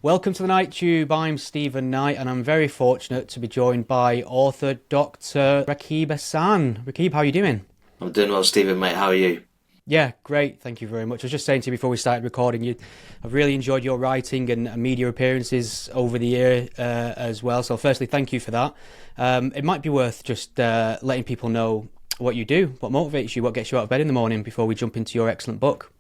Welcome to the Night Tube. I'm Stephen Knight, and I'm very fortunate to be joined by author Dr. Rakib Ehsan. Rakib, how are you doing? I'm doing well, Stephen, mate. How are you? Yeah, great. Thank you very much. I was just saying to you before we started recording, I've really enjoyed your writing and media appearances over the year as well. So, firstly, thank you for that. It might be worth just letting people know what you do, what motivates you, what gets you out of bed in the morning before we jump into your excellent book.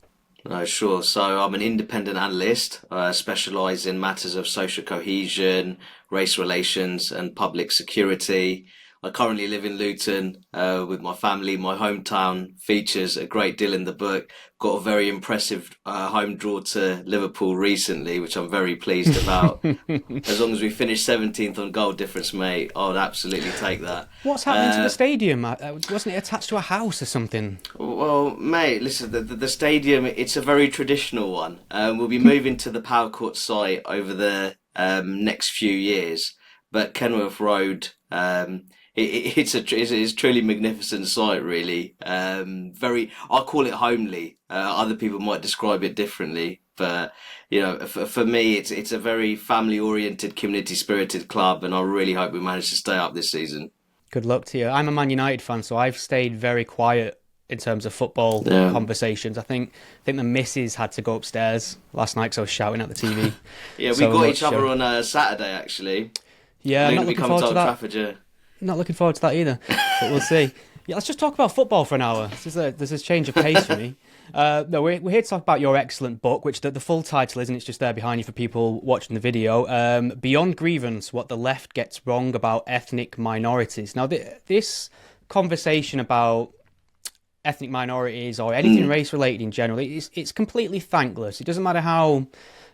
No, sure. So I'm an independent analyst, specialise in matters of social cohesion, race relations, and public security. I currently live in Luton with my family. My hometown features a great deal in the book. Got a very impressive home draw to Liverpool recently, which I'm very pleased about. As long as we finish 17th on goal difference, mate, I would absolutely take that. What's happening to the stadium? Wasn't it attached to a house or something? Well, mate, listen, the stadium, it's a very traditional one. We'll be moving to the Power Court site over the next few years. But Kenworth Road, it's a truly magnificent site, really. I call it homely. Other people might describe it differently. But, for me, it's a very family-oriented, community-spirited club. And I really hope we manage to stay up this season. Good luck to you. I'm a Man United fan, so I've stayed very quiet in terms of football Yeah. conversations. I think the missus had to go upstairs last night because I was shouting at the TV Yeah, we so got much. each other on Saturday, actually. Yeah, We're I'm going not to be looking coming to forward to Old that. Trafford, yeah. Not looking forward to that either, but we'll see. Yeah, let's just talk about football for an hour. This is a change of pace for me. No, we're here to talk about your excellent book, which the full title isn't. It's just there behind you for people watching the video. Beyond Grievance, What the Left Gets Wrong About Ethnic Minorities. Now, this conversation about ethnic minorities or anything race related in general, it's completely thankless. It doesn't matter how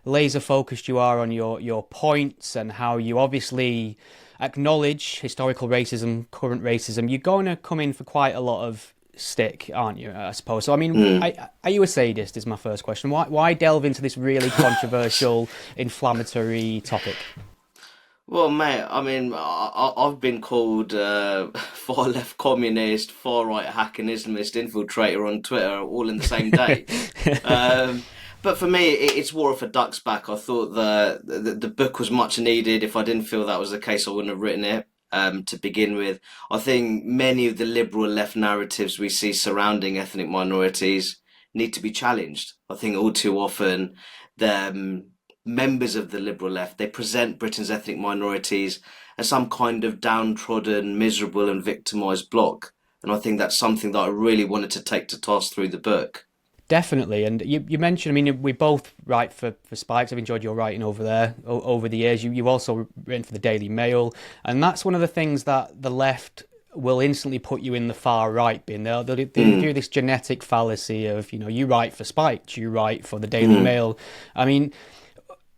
laser focused you are on your points and how you obviously acknowledge historical racism, current racism. You're going to come in for quite a lot of stick, aren't you? I suppose. So, I mean, are you a sadist? Is my first question. Why delve into this really controversial, inflammatory topic? Well, mate, I mean, I've been called far left communist, far right hack and Islamist infiltrator on Twitter all in the same day. Um, but for me, it's war off a duck's back. I thought the book was much needed. If I didn't feel that was the case, I wouldn't have written it to begin with. I think many of the liberal left narratives we see surrounding ethnic minorities need to be challenged. I think all too often the members of the liberal left, they present Britain's ethnic minorities as some kind of downtrodden, miserable and victimised bloc. And I think that's something that I really wanted to take to task through the book. Definitely, and you mentioned. I mean, we both write for Spikes. I've enjoyed your writing over there over the years. You've also written for the Daily Mail, and that's one of the things that the left will instantly put you in the far right bin. They'll do this genetic fallacy of you write for Spikes, you write for the Daily Mail. I mean,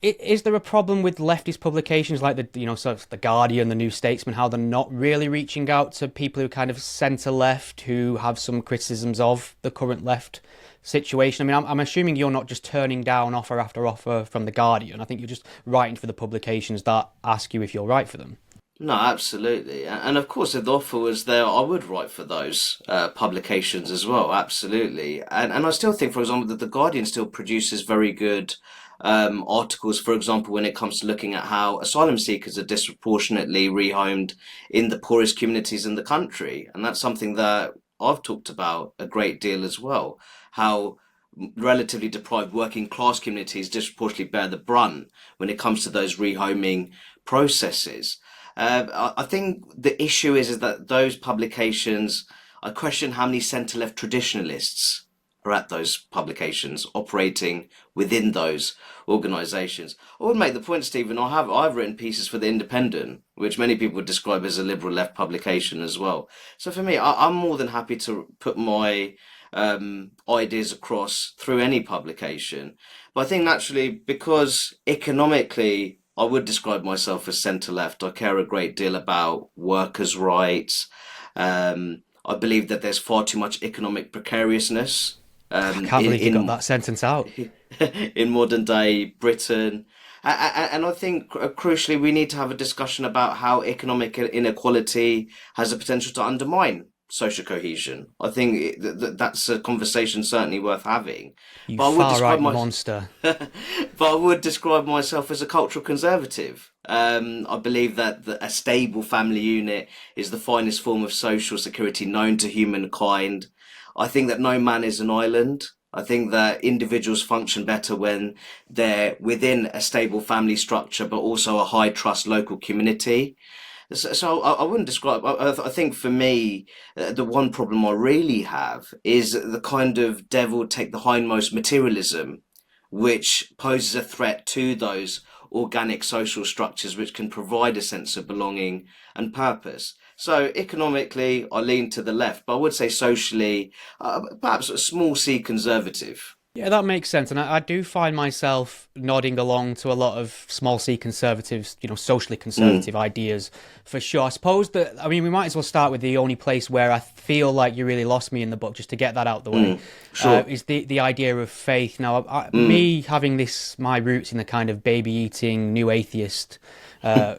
is there a problem with leftist publications like sort of the Guardian, the New Statesman, how they're not really reaching out to people who kind of centre left, who have some criticisms of the current left situation? I mean, I'm assuming you're not just turning down offer after offer from the Guardian. I think you're just writing for the publications that ask you if you'll write for them. No, absolutely. And of course, if the offer was there, I would write for those publications as well, absolutely. And I still think, for example, that The Guardian still produces very good articles, for example, when it comes to looking at how asylum seekers are disproportionately rehomed in the poorest communities in the country. And that's something that I've talked about a great deal as well, how relatively deprived working class communities disproportionately bear the brunt when it comes to those rehoming processes. I think the issue is that those publications, I question how many centre-left traditionalists are at those publications operating within those organisations. I would make the point, Stephen, I've written pieces for The Independent, which many people would describe as a liberal left publication as well. So for me, I'm more than happy to put my ideas across through any publication. But I think naturally, because economically I would describe myself as centre left, I care a great deal about workers' rights. I believe that there's far too much economic precariousness I can't believe you got that sentence out. in modern day Britain. And I think crucially, we need to have a discussion about how economic inequality has the potential to undermine social cohesion. I think that's a conversation certainly worth having. You But I would far describe right my, monster. but I would describe myself as a cultural conservative. I believe that a stable family unit is the finest form of social security known to humankind. I think that no man is an island. I think that individuals function better when they're within a stable family structure, but also a high trust local community. So I wouldn't describe. I think for me, the one problem I really have is the kind of devil take the hindmost materialism, which poses a threat to those organic social structures which can provide a sense of belonging and purpose. So economically, I lean to the left, but I would say socially, perhaps a small c conservative. Yeah, that makes sense. And I do find myself nodding along to a lot of small c conservatives, socially conservative ideas for sure. I suppose that, I mean, we might as well start with the only place where I feel like you really lost me in the book, just to get that out the way, Sure. is the idea of faith. Now, me having my roots in the kind of baby eating new atheist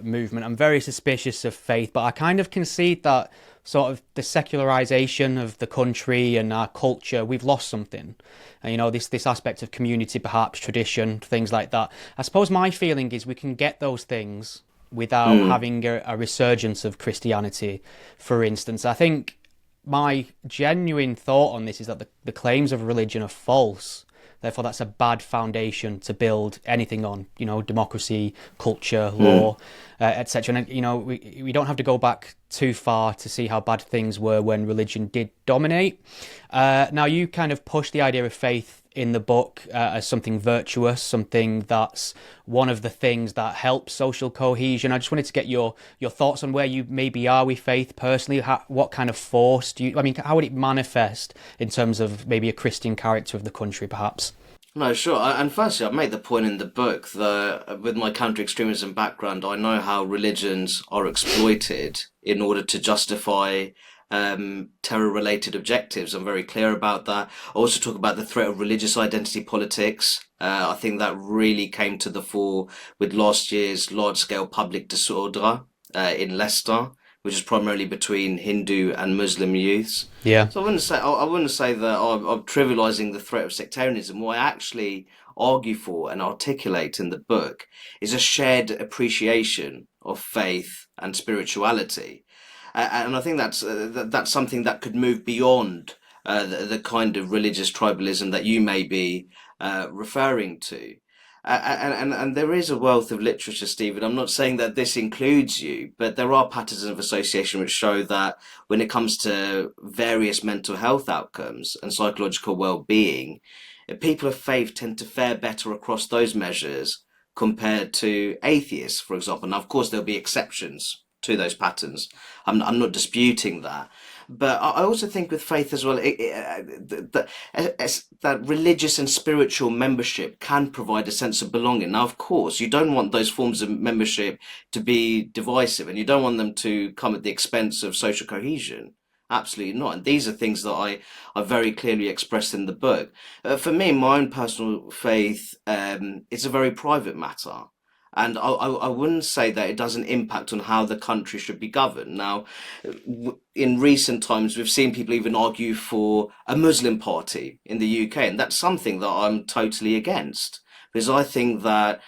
movement, I'm very suspicious of faith, but I kind of concede that sort of the secularization of the country and our culture, we've lost something. This aspect of community, perhaps tradition, things like that. I suppose my feeling is we can get those things without having a resurgence of Christianity, for instance. I think my genuine thought on this is that the claims of religion are false. Therefore, that's a bad foundation to build anything on, democracy, culture, law, etc. And, we don't have to go back too far to see how bad things were when religion did dominate. Now, you kind of push the idea of faith in the book as something virtuous, something that's one of the things that helps social cohesion. I just wanted to get your thoughts on where you maybe are with faith personally. What kind of force how would it manifest in terms of maybe a Christian character of the country, perhaps? No, sure. And firstly, I've made the point in the book that with my counter-extremism background, I know how religions are exploited in order to justify terror-related objectives. I'm very clear about that. I also talk about the threat of religious identity politics. I think that really came to the fore with last year's large-scale public disorder in Leicester, which is primarily between Hindu and Muslim youths. Yeah. So I wouldn't say that I'm trivializing the threat of sectarianism. What I actually argue for and articulate in the book is a shared appreciation of faith and spirituality, and I think that's something that could move beyond the kind of religious tribalism that you may be referring to. And there is a wealth of literature, Stephen. I'm not saying that this includes you, but there are patterns of association which show that when it comes to various mental health outcomes and psychological well-being, people of faith tend to fare better across those measures compared to atheists, for example. Now, of course, there'll be exceptions to those patterns. I'm not disputing that. But I also think with faith as well, that religious and spiritual membership can provide a sense of belonging. Now, of course, you don't want those forms of membership to be divisive, and you don't want them to come at the expense of social cohesion. Absolutely not. And these are things that I very clearly expressed in the book. For me, my own personal faith, it's a very private matter. And I wouldn't say that it doesn't impact on how the country should be governed. Now, in recent times, we've seen people even argue for a Muslim party in the UK, and that's something that I'm totally against, because I think that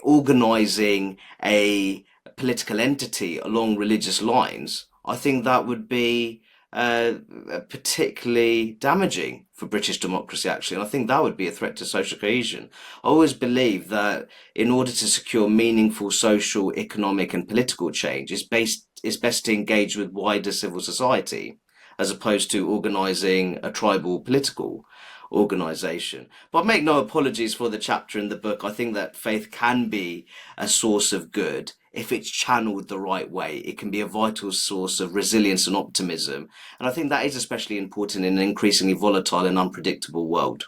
organising a political entity along religious lines, I think that would be particularly damaging for British democracy, actually. And I think that would be a threat to social cohesion. I always believe that in order to secure meaningful social, economic, and political change, it's best to engage with wider civil society as opposed to organising a tribal political organisation. But I make no apologies for the chapter in the book. I think that faith can be a source of good if it's channeled the right way. It can be a vital source of resilience and optimism. And I think that is especially important in an increasingly volatile and unpredictable world.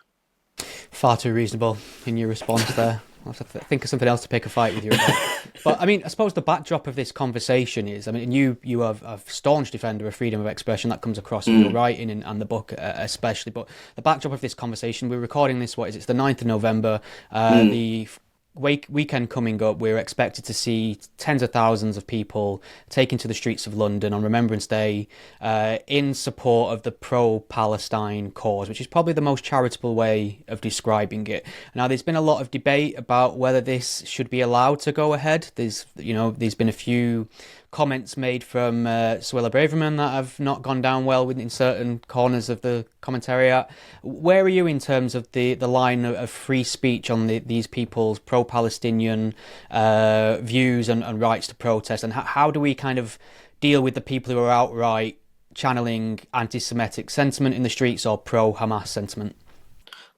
Far too reasonable in your response there. I'll have to think of something else to pick a fight with you about. But I mean, I suppose the backdrop of this conversation is, I mean, you are a staunch defender of freedom of expression. That comes across in your writing and the book especially. But the backdrop of this conversation, we're recording this, it's the 9th of November. The weekend coming up, we're expected to see tens of thousands of people taken to the streets of London on Remembrance Day in support of the pro-Palestine cause, which is probably the most charitable way of describing it. Now, there's been a lot of debate about whether this should be allowed to go ahead. There's been a few comments made from Suella Braverman that have not gone down well in certain corners of the commentariat. Where are you in terms of the line of free speech on these people's pro-Palestinian views and rights to protest, and how do we kind of deal with the people who are outright channeling anti-Semitic sentiment in the streets or pro-Hamas sentiment?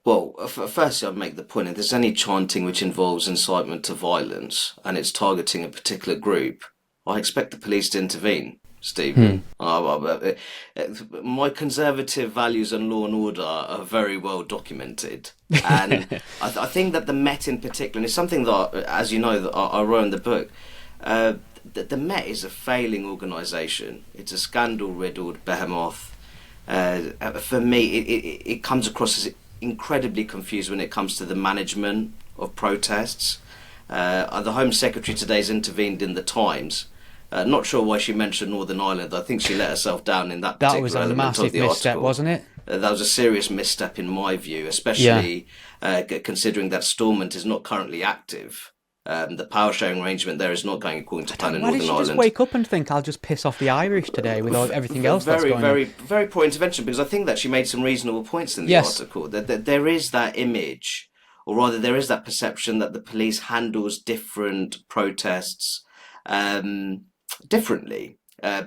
Well, firstly, I'd make the point if there's any chanting which involves incitement to violence and it's targeting a particular group, I expect the police to intervene, Stephen. My conservative values on law and order are very well documented. And I think that the Met in particular, and it's something that, as you know, that I wrote in the book, the Met is a failing organisation. It's a scandal-riddled behemoth. For me, it comes across as incredibly confused when it comes to the management of protests. The Home Secretary today has intervened in the Times. Not sure why she mentioned Northern Ireland. I think she let herself down in that particular was a element massive of the misstep, article. wasn't it? That was a serious misstep in my view, especially considering that Stormont is not currently active. The power sharing arrangement there is not going according to plan in Northern Ireland. Why did she just wake up and think, I'll just piss off the Irish today with everything else that's going on? Very poor intervention, because I think that she made some reasonable points in the article. That there is that image, or rather there is that perception that the police handles different protests differently,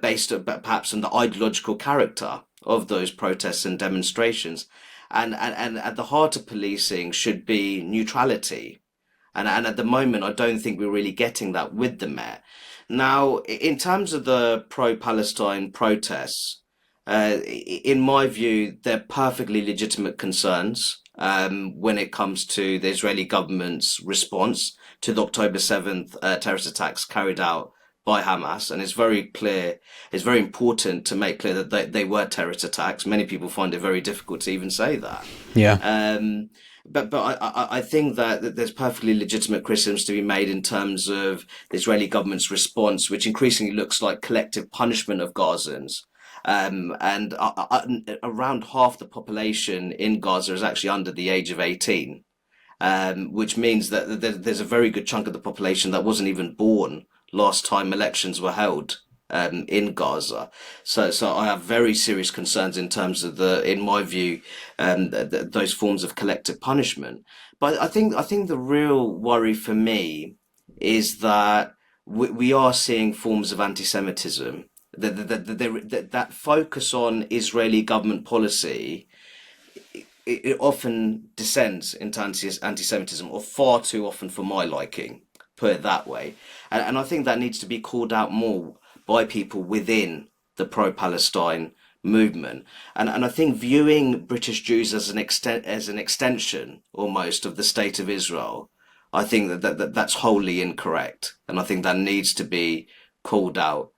based perhaps on the ideological character of those protests and demonstrations. And at the heart of policing should be neutrality. And at the moment, I don't think we're really getting that with the Met. Now, in terms of the pro-Palestine protests, in my view, they're perfectly legitimate concerns when it comes to the Israeli government's response to the October 7th terrorist attacks carried out by Hamas. And it's very clear, it's very important to make clear that they were terrorist attacks. Many people find it very difficult to even say that. Yeah. But I think that there's perfectly legitimate criticisms to be made in terms of the Israeli government's response, which increasingly looks like collective punishment of Gazans. And around half the population in Gaza is actually under the age of 18, which means that there's a very good chunk of the population that wasn't even born last time elections were held in Gaza. So I have very serious concerns in terms of in my view, those forms of collective punishment. But I think the real worry for me is that we are seeing forms of anti-Semitism. That focus on Israeli government policy, it often descends into anti-Semitism, or far too often for my liking, put it that way. And I think that needs to be called out more by people within the pro-Palestine movement. And I think viewing British Jews as an extension almost of the state of Israel, I think that's wholly incorrect. And I think that needs to be called out,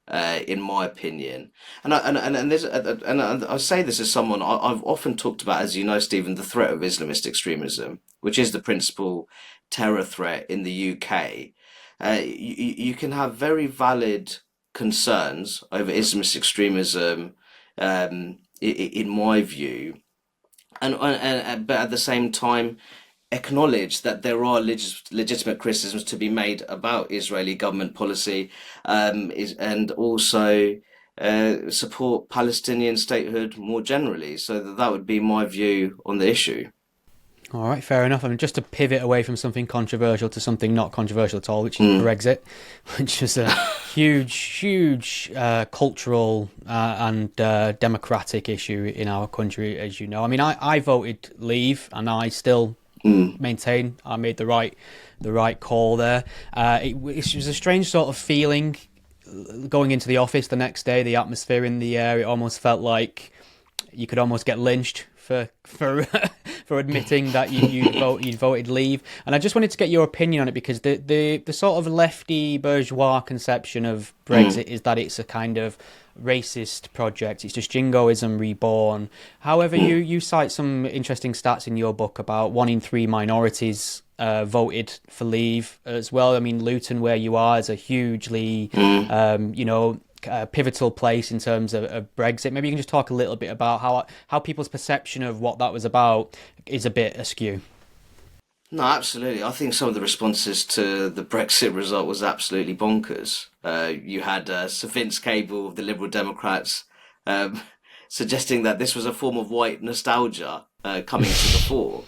in my opinion. And I say this as someone I've often talked about, as you know, Stephen, the threat of Islamist extremism, which is the principal terror threat in the UK. You can have very valid concerns over Islamist extremism, in my view, and but at the same time acknowledge that there are legitimate criticisms to be made about Israeli government policy, and also support Palestinian statehood more generally. So that would be my view on the issue. All right, fair enough. I mean, just to pivot away from something controversial to something not controversial at all, which is Brexit, which is a huge cultural and democratic issue in our country, as you know. I mean, I voted Leave, and I still maintain I made the right call there. It was a strange sort of feeling going into the office the next day. The atmosphere in the air, it almost felt like you could almost get lynched for admitting that you'd voted Leave. And I just wanted to get your opinion on it, because the sort of lefty bourgeois conception of Brexit is that it's a kind of racist project. It's just jingoism reborn. However, you cite some interesting stats in your book about 1 in 3 minorities voted for Leave as well. I mean, Luton, where you are, is a hugely, pivotal place in terms of Brexit. Maybe you can just talk a little bit about how people's perception of what that was about is a bit askew. No, absolutely. I think some of the responses to the Brexit result was absolutely bonkers. You had Sir Vince Cable of the Liberal Democrats um, suggesting that this was a form of white nostalgia coming to the fore.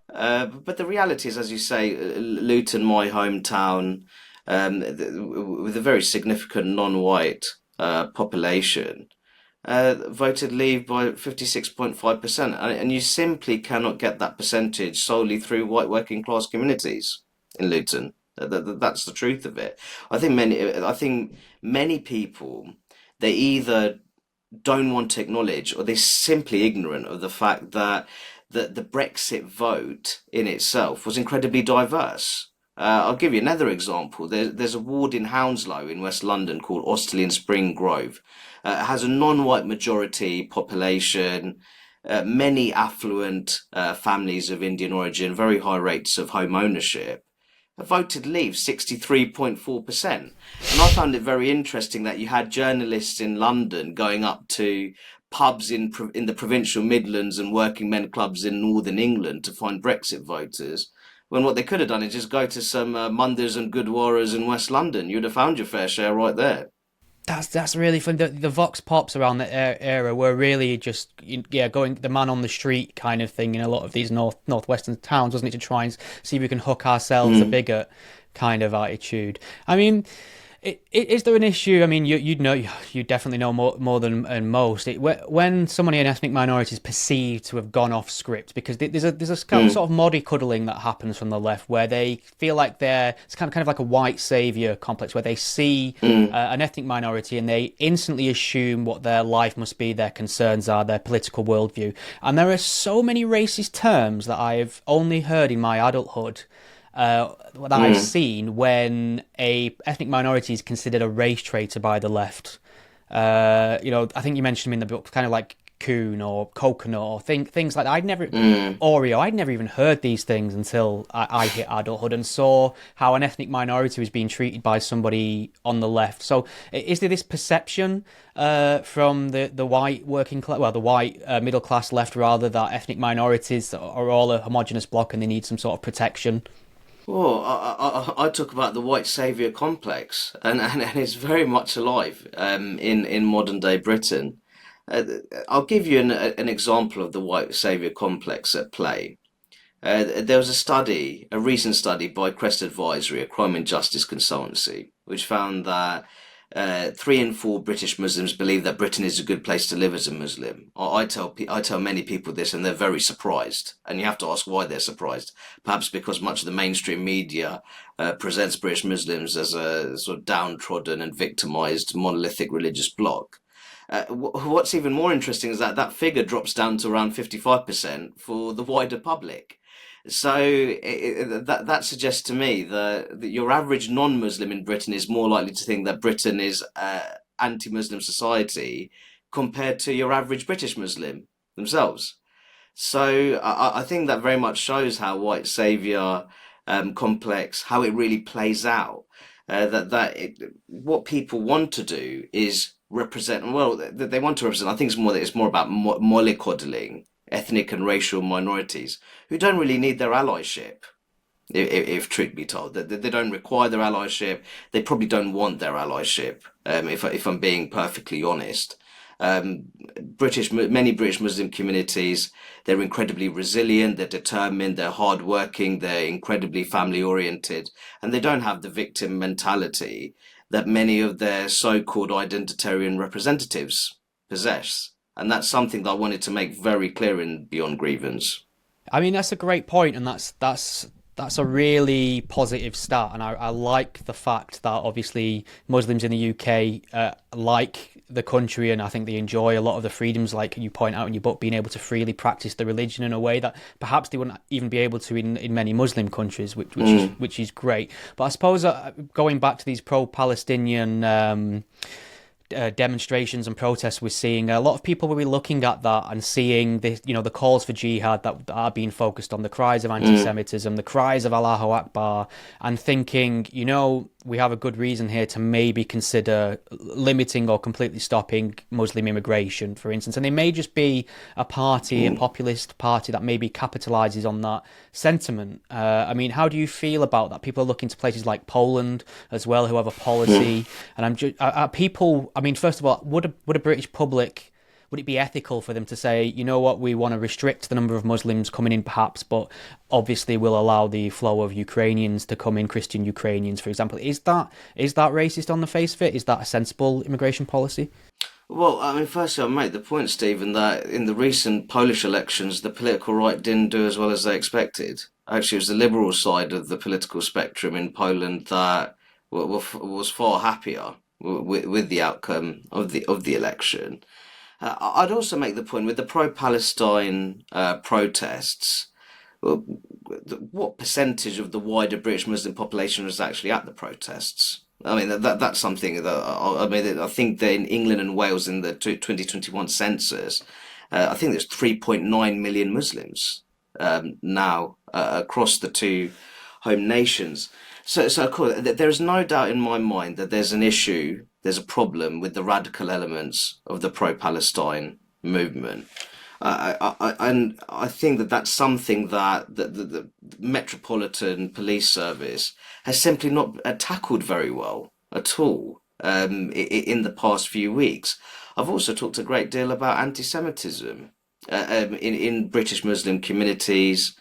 But the reality is, as you say, Luton, my hometown, with a very significant non-white population, voted Leave by 56.5%. And you simply cannot get that percentage solely through white working class communities in Luton. That's the truth of it. I think many people, they either don't want to acknowledge or they're simply ignorant of the fact that the Brexit vote in itself was incredibly diverse. I'll give you another example. There's a ward in Hounslow in West London called Osterley and Spring Grove. It has a non-white majority population, many affluent families of Indian origin, very high rates of home ownership. Voted Leave 63.4%. And I found it very interesting that you had journalists in London going up to pubs in the provincial Midlands and working men clubs in Northern England to find Brexit voters, when what they could have done is just go to some Munders and Gurdwaras in West London. You'd have found your fair share right there. That's really fun. The vox pops around the era were really just going the man on the street kind of thing in a lot of these northwestern towns, wasn't it, to try and see if we can hook ourselves a bigot kind of attitude. I mean, is there an issue? I mean, you definitely know more than most. When somebody in ethnic minority is perceived to have gone off script, because there's a kind of sort of mollycoddling that happens from the left, where they feel like it's kind of like a white saviour complex, where they see an ethnic minority and they instantly assume what their life must be, their concerns are, their political worldview. And there are so many racist terms that I've only heard in my adulthood. That I've seen when a ethnic minority is considered a race traitor by the left. I think you mentioned them in the book, kind of like coon or coconut or things like that. Oreo. I'd never even heard these things until I hit adulthood and saw how an ethnic minority was being treated by somebody on the left. So is there this perception from the white working class, the white middle class left, rather, that ethnic minorities are all a homogenous block and they need some sort of protection? Well, I talk about the white saviour complex, and it's very much alive in modern day Britain. I'll give you an example of the white saviour complex at play. There was a recent study by Crest Advisory, a crime and justice consultancy, which found that 3 in 4 British Muslims believe that Britain is a good place to live as a Muslim. I tell many people this, and they're very surprised. And you have to ask why they're surprised. Perhaps because much of the mainstream media presents British Muslims as a sort of downtrodden and victimised monolithic religious bloc. What's even more interesting is that figure drops down to around 55% for the wider public. So that suggests to me that your average non-Muslim in Britain is more likely to think that Britain is anti-Muslim society compared to your average British Muslim themselves. So I think that very much shows how white saviour complex, how it really plays out. What people want to do is represent. Well, they want to represent. I think it's more about mollycoddling ethnic and racial minorities who don't really need their allyship, if truth be told. They don't require their allyship. They probably don't want their allyship, if I'm being perfectly honest. Many British Muslim communities, they're incredibly resilient, they're determined, they're hardworking, they're incredibly family oriented, and they don't have the victim mentality that many of their so-called identitarian representatives possess. And that's something that I wanted to make very clear in Beyond Grievance. I mean, that's a great point, and that's a really positive start. And I like the fact that obviously Muslims in the UK like the country, and I think they enjoy a lot of the freedoms, like you point out in your book, being able to freely practice the religion in a way that perhaps they wouldn't even be able to in many Muslim countries, which is great. But I suppose going back to these pro-Palestinian demonstrations and protests we're seeing, a lot of people will be looking at that and seeing the the calls for jihad that are being focused on, the cries of anti-Semitism, the cries of Allahu Akbar, and thinking, we have a good reason here to maybe consider limiting or completely stopping Muslim immigration, for instance. And they may just be a party, a populist party that maybe capitalizes on that sentiment. I mean, how do you feel about that? People are looking to places like Poland as well, who have a policy. And I'm just, are people, I mean, first of all, would a British public, would it be ethical for them to say, we want to restrict the number of Muslims coming in perhaps, but obviously we'll allow the flow of Ukrainians to come in, Christian Ukrainians, for example. Is that racist on the face of it? Is that a sensible immigration policy? Well, I mean, firstly, I'll make the point, Stephen, that in the recent Polish elections, the political right didn't do as well as they expected. Actually, it was the liberal side of the political spectrum in Poland that was far happier with the outcome of the election. I'd also make the point with the pro-Palestine protests. What percentage of the wider British Muslim population was actually at the protests? I mean, that's something that I think that in England and Wales in the 2021 census, I think there's 3.9 million Muslims now across the two home nations. So of course, there is no doubt in my mind that there's a problem with the radical elements of the pro-Palestine movement. And I think that that's something that the Metropolitan Police Service has simply not tackled very well at all in the past few weeks. I've also talked a great deal about anti-Semitism in British Muslim communities.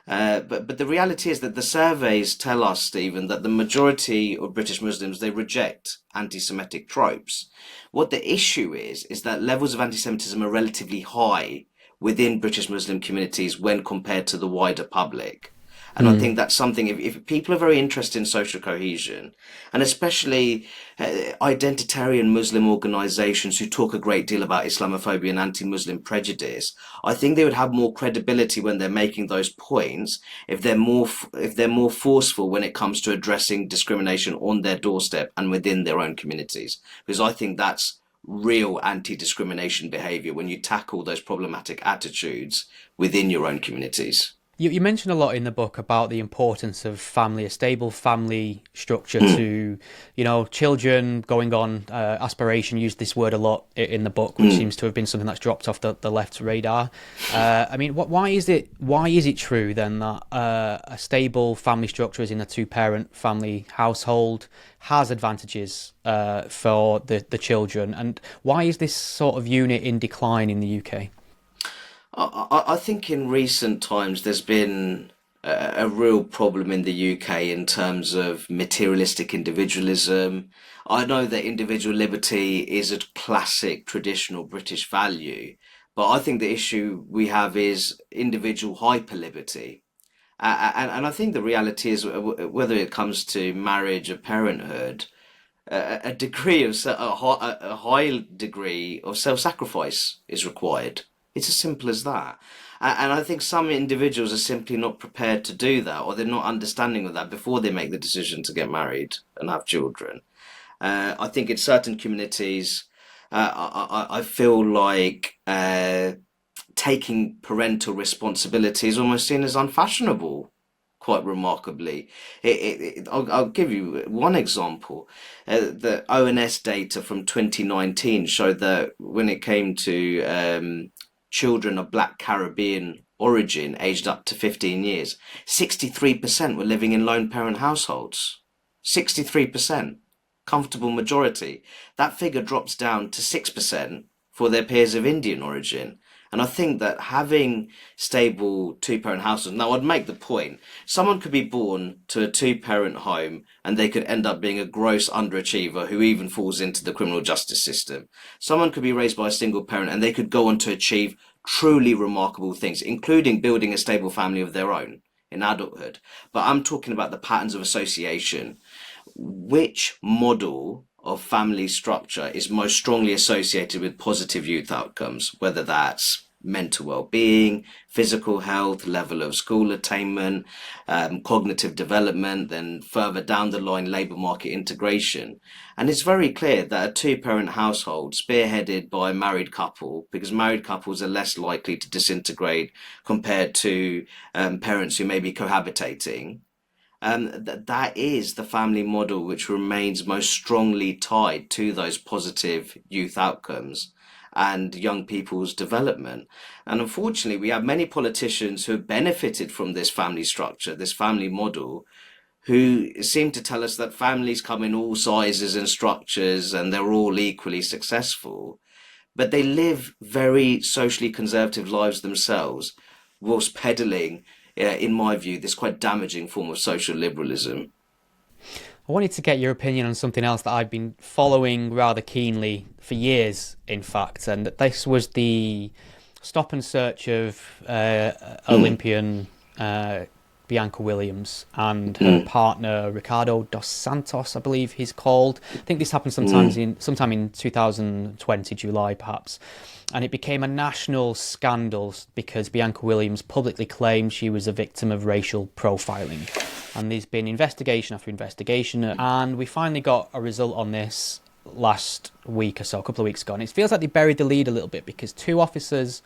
But the reality is that the surveys tell us, Stephen, that the majority of British Muslims, they reject anti-Semitic tropes. What the issue is that levels of anti-Semitism are relatively high within British Muslim communities when compared to the wider public. And I think that's something, if people are very interested in social cohesion, and especially identitarian Muslim organizations who talk a great deal about Islamophobia and anti-Muslim prejudice, I think they would have more credibility when they're making those points if they're more forceful when it comes to addressing discrimination on their doorstep and within their own communities. Because I think that's real anti-discrimination behavior when you tackle those problematic attitudes within your own communities. You mentioned a lot in the book about the importance of family, a stable family structure to, children going on aspiration. Used this word a lot in the book, which seems to have been something that's dropped off the left's radar. I mean, why is it true then that a stable family structure, as in a two-parent family household, has advantages for the children? And why is this sort of unit in decline in the UK? I think in recent times there's been a real problem in the UK in terms of materialistic individualism. I know that individual liberty is a classic traditional British value, but I think the issue we have is individual hyper liberty. And I think the reality is, whether it comes to marriage or parenthood, a high degree of self-sacrifice is required. It's as simple as that. And I think some individuals are simply not prepared to do that, or they're not understanding of that before they make the decision to get married and have children. I think in certain communities, I feel like taking parental responsibility is almost seen as unfashionable, quite remarkably. I'll give you one example. The ONS data from 2019 showed that when it came to children of Black Caribbean origin aged up to 15 years, 63% were living in lone parent households. 63%, comfortable majority. That figure drops down to 6% for their peers of Indian origin. And I think that having stable two-parent households, now I'd make the point, someone could be born to a two-parent home and they could end up being a gross underachiever who even falls into the criminal justice system. Someone could be raised by a single parent and they could go on to achieve truly remarkable things, including building a stable family of their own in adulthood. But I'm talking about the patterns of association. Which model of family structure is most strongly associated with positive youth outcomes, whether that's mental well-being, physical health, level of school attainment, cognitive development, then further down the line, labour market integration. And it's very clear that a two-parent household spearheaded by a married couple, because married couples are less likely to disintegrate compared to parents who may be cohabitating, that is the family model which remains most strongly tied to those positive youth outcomes and young people's development. And unfortunately, we have many politicians who have benefited from this family structure, this family model, who seem to tell us that families come in all sizes and structures and they're all equally successful, but they live very socially conservative lives themselves, whilst peddling, in my view, this quite damaging form of social liberalism. I wanted to get your opinion on something else that I've been following rather keenly for years, in fact, and that this was the stop and search of Olympian Bianca Williams and her partner Ricardo dos Santos, I believe he's called. I think this happened sometime in 2020, July perhaps. And it became a national scandal because Bianca Williams publicly claimed she was a victim of racial profiling. And there's been investigation after investigation, and we finally got a result on this last week or so, a couple of weeks ago. And it feels like they buried the lead a little bit because 2 officers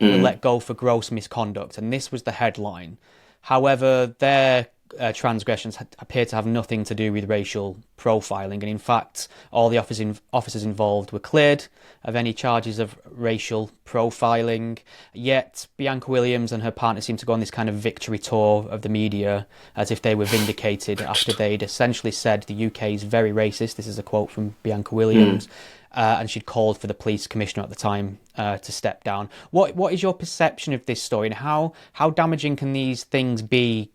were let go for gross misconduct, and this was the headline. However, their transgressions appear to have nothing to do with racial profiling, and in fact, all the officers involved were cleared of any charges of racial profiling. Yet Bianca Williams and her partner seem to go on this kind of victory tour of the media as if they were vindicated after they'd essentially said the UK is very racist. This is a quote from Bianca Williams. And she'd called for the police commissioner at the time to step down. What is your perception of this story, and how damaging can these things be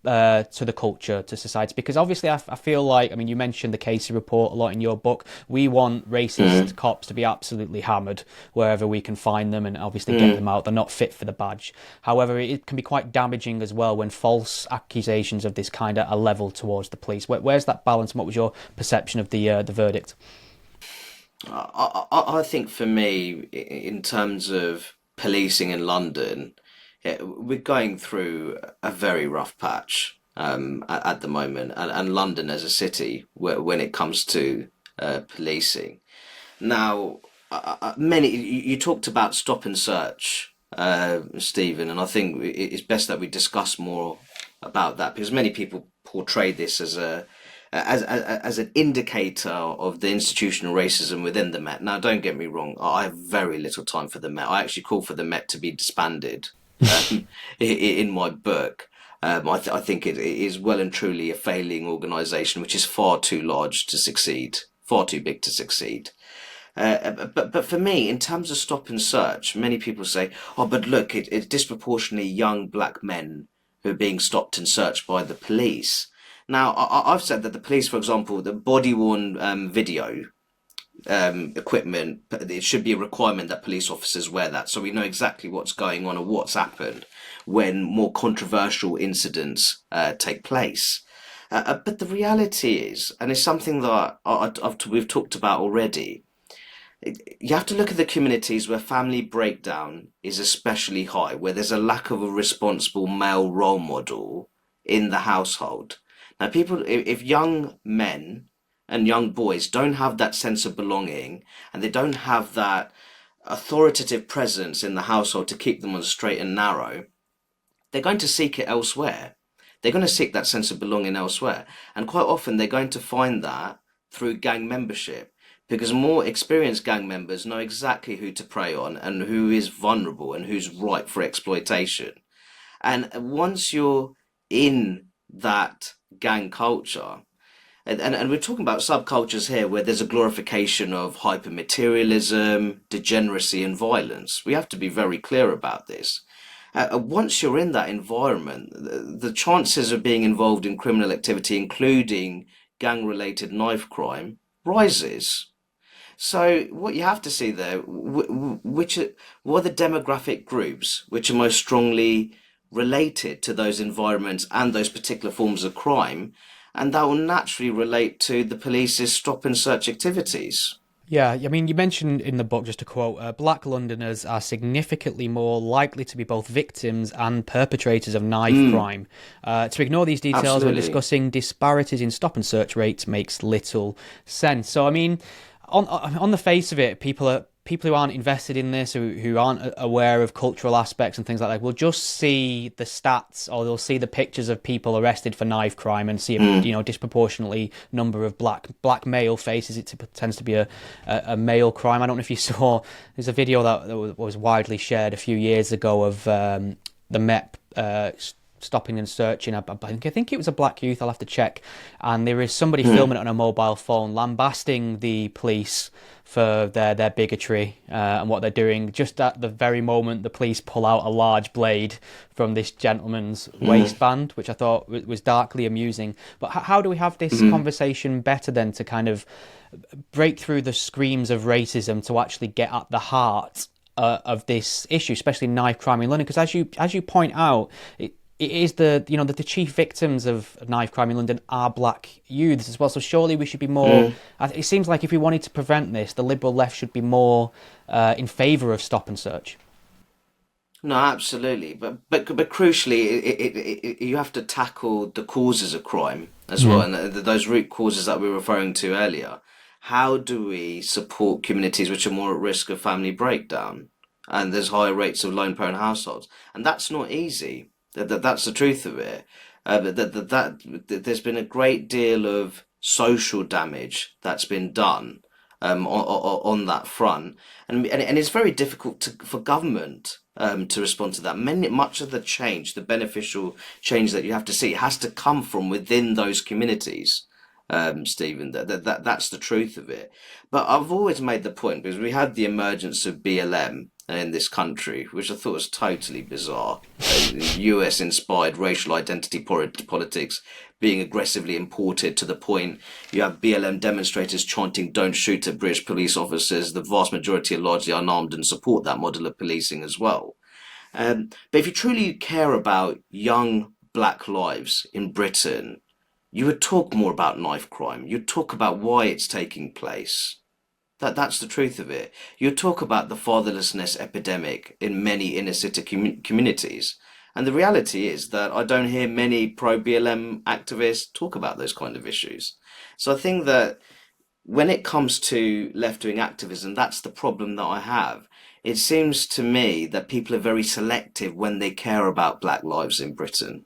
to the culture, to society? Because obviously I feel like, I mean, you mentioned the Casey report a lot in your book. We want racist cops to be absolutely hammered wherever we can find them and obviously get them out. They're not fit for the badge. However, it can be quite damaging as well when false accusations of this kind are levelled towards the police. Where's that balance, and what was your perception of the verdict? I think for me, in terms of policing in London, we're going through a very rough patch at the moment, and London as a city when it comes to policing. Now, you talked about stop and search, Stephen, and I think it's best that we discuss more about that because many people portray this as an indicator of the institutional racism within the Met. Now, don't get me wrong, I have very little time for the Met. I actually call for the Met to be disbanded in my book. I think it is well and truly a failing organisation which is far too large to succeed, far too big to succeed. But for me, in terms of stop and search, many people say, "Oh, but look, it's disproportionately young black men who are being stopped and searched by the police." Now, I've said that the police, for example, the body-worn video equipment, it should be a requirement that police officers wear that so we know exactly what's going on or what's happened when more controversial incidents take place. But the reality is, and it's something that we've talked about already, you have to look at the communities where family breakdown is especially high, where there's a lack of a responsible male role model in the household. Now, if young men and young boys don't have that sense of belonging and they don't have that authoritative presence in the household to keep them on the straight and narrow, they're going to seek it elsewhere. They're going to seek that sense of belonging elsewhere. And quite often they're going to find that through gang membership because more experienced gang members know exactly who to prey on and who is vulnerable and who's ripe for exploitation. And once you're in that gang culture, and we're talking about subcultures here where there's a glorification of hyper-materialism, degeneracy and violence. We have to be very clear about this. Once you're in that environment, the chances of being involved in criminal activity, including gang-related knife crime, rises. So what you have to see there, what are the demographic groups which are most strongly related to those environments and those particular forms of crime, and that will naturally relate to the police's stop and search activities. Yeah, I mean, you mentioned in the book, just to quote, black Londoners are significantly more likely to be both victims and perpetrators of knife Mm, crime. To ignore these details when absolutely. discussing disparities in stop and search rates makes little sense. So, I mean, on the face of it, people who aren't invested in this, who aren't aware of cultural aspects and things like that, will just see the stats, or they'll see the pictures of people arrested for knife crime and see a Mm, disproportionately number of black male faces. It tends to be a male crime. I don't know if you saw. There's a video that was widely shared a few years ago of the Met. Stopping and searching. I think it was a black youth. I'll have to check. And there is somebody mm, filming it on a mobile phone, lambasting the police for their bigotry and what they're doing. Just at the very moment, the police pull out a large blade from this gentleman's mm, waistband, which I thought was darkly amusing. But how do we have this mm. conversation better than to kind of break through the screams of racism to actually get at the heart of this issue, especially knife crime in London? Because as you point out, it is the chief victims of knife crime in London are black youths as well. So surely we should be more. Mm. It seems like if we wanted to prevent this, the liberal left should be more in favour of stop and search. No, absolutely, but crucially, you have to tackle the causes of crime as well, Mm. and those root causes that we were referring to earlier. How do we support communities which are more at risk of family breakdown, and there's higher rates of lone parent households, and that's not easy. That's the truth of it. There's been a great deal of social damage that's been done on that front, and it's very difficult for government to respond to that. Much of the change, the beneficial change that you have to see, has to come from within those communities. Stephen, that's the truth of it. But I've always made the point, because we had the emergence of BLM in this country, which I thought was totally bizarre. US inspired racial identity politics being aggressively imported, to the point you have BLM demonstrators chanting "Don't shoot at British police officers." The vast majority are largely unarmed and support that model of policing as well. But if you truly care about young black lives in Britain, you would talk more about knife crime. You'd talk about why it's taking place. That's the truth of it. You talk about the fatherlessness epidemic in many inner city communities. And the reality is that I don't hear many pro BLM activists talk about those kind of issues. So I think that when it comes to left wing activism, that's the problem that I have. It seems to me that people are very selective when they care about black lives in Britain.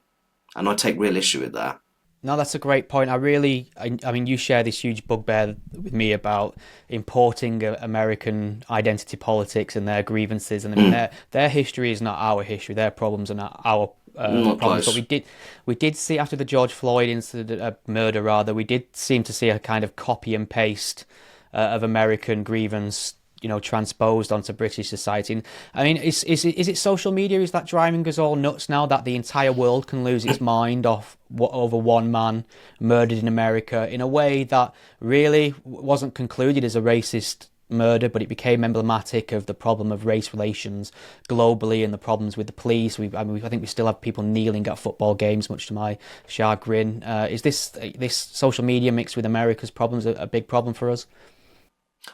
And I take real issue with that. No, that's a great point. I mean, you share this huge bugbear with me about importing American identity politics and their grievances, and I mean, Mm, their history is not our history. Their problems are not our not problems. But close. we did see after the George Floyd incident, murder rather, we did seem to see a kind of copy and paste of American grievance, transposed onto British society. And, I mean, is it social media? Is that driving us all nuts now that the entire world can lose its mind over one man murdered in America in a way that really wasn't concluded as a racist murder, but it became emblematic of the problem of race relations globally and the problems with the police. I think we still have people kneeling at football games, much to my chagrin. Is this social media mixed with America's problems a big problem for us?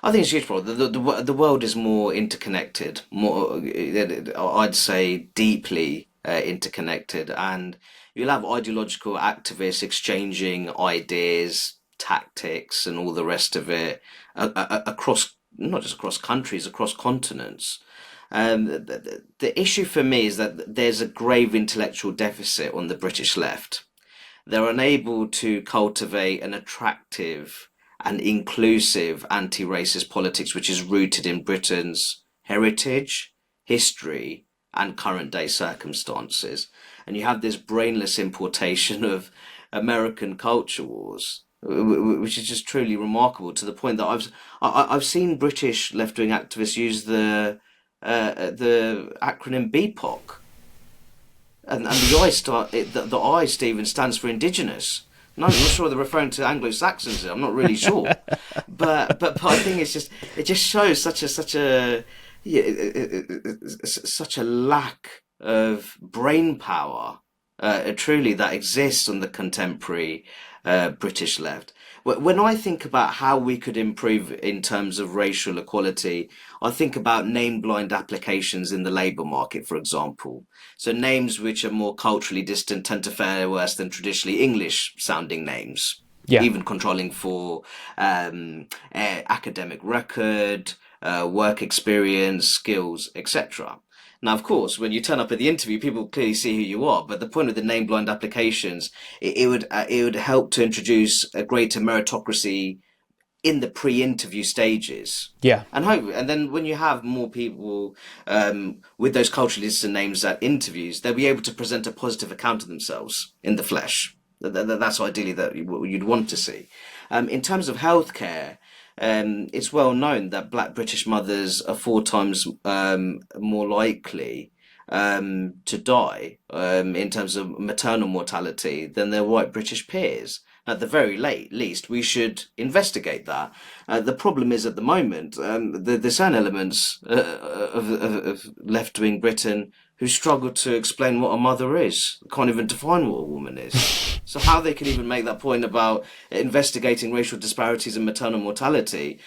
I think it's huge problem. The world is more interconnected, more, I'd say deeply interconnected, and you'll have ideological activists exchanging ideas, tactics, and all the rest of it across, not just across countries, across continents. The issue for me is that there's a grave intellectual deficit on the British left. They're unable to cultivate an attractive and inclusive anti-racist politics which is rooted in Britain's heritage, history, and current day circumstances. And you have this brainless importation of American culture wars, which is just truly remarkable, to the point that I've seen British left-wing activists use the acronym BPOC, and the I, Stephen, stands for Indigenous. No, I'm not sure they're referring to Anglo Saxons. I'm not really sure, but I think it just shows such a yeah, such a lack of brain power truly that exists on the contemporary British left. When I think about how we could improve in terms of racial equality, I think about name blind applications in the labour market, for example. So names which are more culturally distant tend to fare worse than traditionally English sounding names, Yeah. even controlling for academic record, work experience, skills, etc. Now, of course, when you turn up at the interview, people clearly see who you are. But the point of the name blind applications, it would help to introduce a greater meritocracy in the pre-interview stages. Yeah. And then when you have more people with those culturally distant names at interviews, they'll be able to present a positive account of themselves in the flesh. That's ideally what you'd want to see. In terms of healthcare, it's well known that Black British mothers are 4 times more likely to die in terms of maternal mortality than their white British peers. At the very least, we should investigate that. The problem is at the moment, there's certain elements of left-wing Britain who struggle to explain what a mother is, can't even define what a woman is. So how they can even make that point about investigating racial disparities in maternal mortality,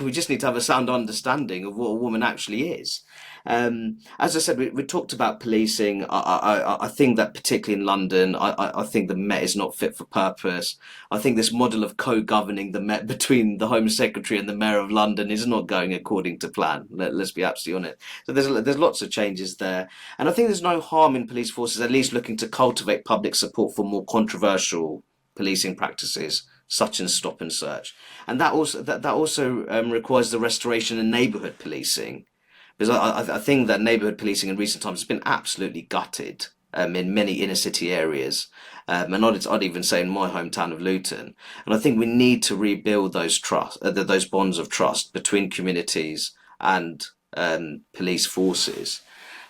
we just need to have a sound understanding of what a woman actually is. As I said, we talked about policing. I think that particularly in London, I think the Met is not fit for purpose. I think this model of co-governing the Met between the Home Secretary and the Mayor of London is not going according to plan. Let's be absolutely honest. So there's lots of changes there. And I think there's no harm in police forces at least looking to cultivate public support for more controversial policing practices, such as stop and search. And that also requires the restoration of neighbourhood policing. Because I think that neighbourhood policing in recent times has been absolutely gutted in many inner city areas. And I'd even say in my hometown of Luton. And I think we need to rebuild those those bonds of trust between communities and police forces.